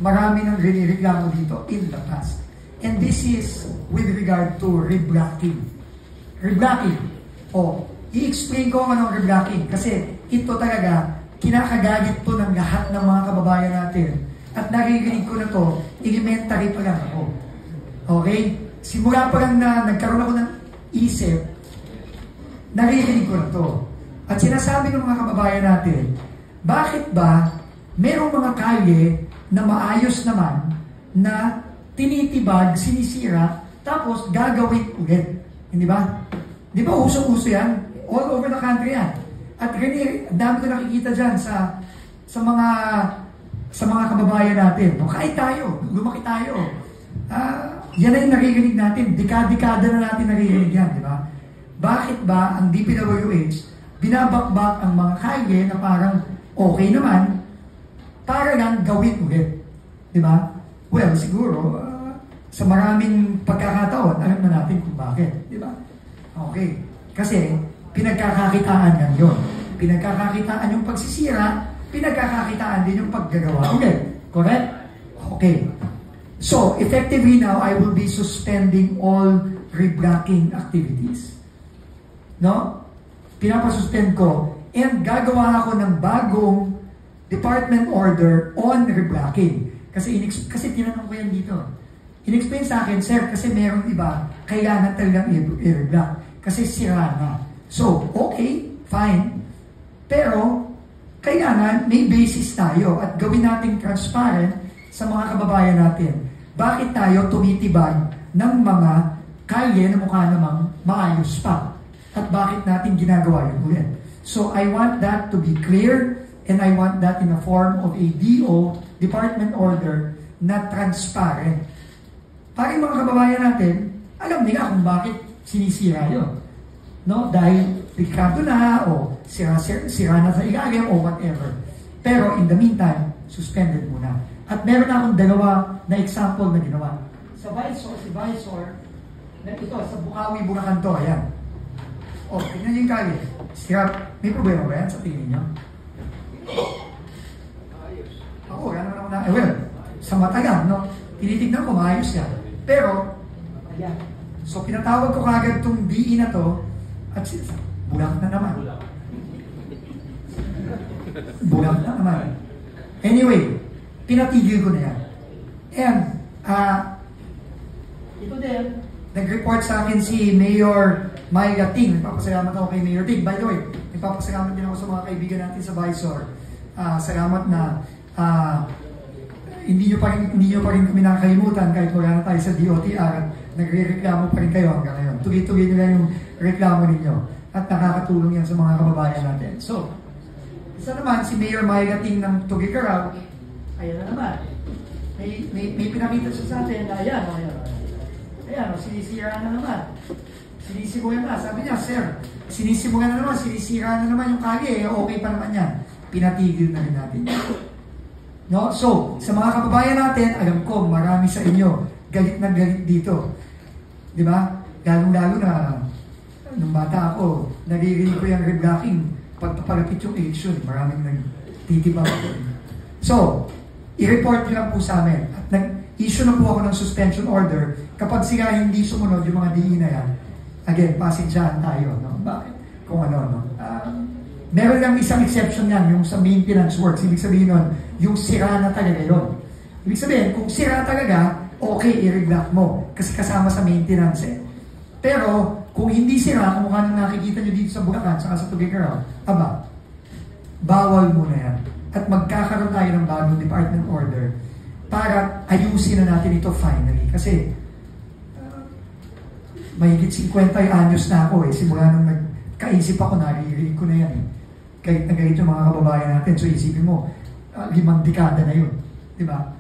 marami nang riniriklamo dito in the past. And this is with regard to reblocking. Reblocking. O, i-explain ko anong reblocking kasi ito talaga, kinakagalit to ng lahat ng mga kababayan natin. At naririnig ko na to, elementary pa lang ako. Okay? Simula pa lang na nagkaroon ako ng isip, naririnig ko na to. At sinasabi ng mga kababayan natin, bakit ba merong mga kalye na maayos naman na tinitibag, sinisira, tapos gagawin ulit. Hindi ba? Di ba usong-uso yan? All over the country yan. At ganyan, dami ko nakikita dyan sa mga kababayan natin. No, kahit tayo, lumaki tayo. Yan ay naririnig natin. Dekada na natin naririnig yan, di ba? Bakit ba ang DPWH binabakbak ang mga kalye na parang okay naman para lang gawin ulit? Di ba? Well, siguro, sa maraming pagkakataon, alam na natin kung bakit. Di ba? Okay. Kasi, pinagkakakitaan yan yun. Pinagkakakitaan yung pagsisira, pinagkakakitaan din yung paggagawa. Okay. Correct? Okay. So, effectively now, I will be suspending all reblocking activities. No? Pinapasuspend ko. And gagawa ako ng bagong department order on reblocking. Kasi tinanong ko yan dito. In-explain sa akin, sir, kasi meron iba, kailangan talagang i-reblock. Kasi sira na. So, okay, fine. Pero, kailangan may basis tayo at gawin natin transparent sa mga kababayan natin. Bakit tayo tumitibag ng mga kalye na mukha namang maayos pa? At bakit natin ginagawa yun ulit? So, I want that to be clear and I want that in a form of a DO, Department Order, na transparent. Para yung mga kababayan natin, alam nila kung bakit sinisira yun. No? Dahil pikado na, o sira na sa ilalim, o whatever. Pero in the meantime, suspended muna. At meron na akong dalawa na example na ginawa. Si Visor, ito, sa Bukawi, Bulacan to, ayan. O, tingnan niyo yung kali. May problema ba yan sa tingin niyo? Ako, gano'n naman na, well, sa mata lang, no? Tinitignan ko, maayos yan. Pero, ayan. So, pinatawag ko kagad itong DE na to, at bulang na naman. Bulang na naman. Anyway, pinatigil ko na yan. And, ito din, nag-report sa akin si Mayor Myla Ting. Nagpapasalamat ako kay Mayor Ting. By the way, nagpapasalamat din ako sa mga kaibigan natin sa Visor. Salamat na hindi nyo pa rin kami nakakalimutan kahit wala na tayo sa DOTR at nagre-reklamo pa rin kayo hanggang ngayon. Tuloy-tuloy nyo lang yung reklamo ninyo at nakakatulong yan sa mga kababayan natin. So, isa naman si Mayor Myla Ting ng Tugigaraw, ayan na naman. May pinakita siya sa atin na ayan, sinisira na naman. Sinisimulan na. Sabi niya, sir, sinisimulan na naman, sinisira na naman yung kali, okay pa naman yan. Pinatigil na rin natin. No? So, sa mga kababayan natin, alam ko, marami sa inyo, galit na galit dito. Di ba? Lalong-lalo na, nung bata ako, naririnig ko yung reblocking, pagpapalapit yung election, maraming nagtitibaw. So, i-report nyo lang po sa amin. At nag-issue na po ako ng suspension order. Kapag sila hindi sumunod yung mga DE na yan, again, pasensyahan tayo. No? Bakit? Kung ano, no? Meron lang isang exception yan, yung sa maintenance works. Ibig sabihin nun, yung sira na talaga yun. Ibig sabihin, kung sira talaga, okay, i-reblock mo. Kasi kasama sa maintenance eh. Pero, kung hindi sira, kung mukha nang nakikita nyo dito sa Bulacan, saka sa Tugigaraw, bawal muna yan. At magkakaroon tayo ng bagong department order para ayusin na natin ito finally. Kasi, mahigit 50 anyos na ako eh. Simula nung nagkaisip ako, naririnig ko na yan eh. Kahit na kahit yung mga kababayan natin. So isipin mo, 5 dekada na yun. Diba?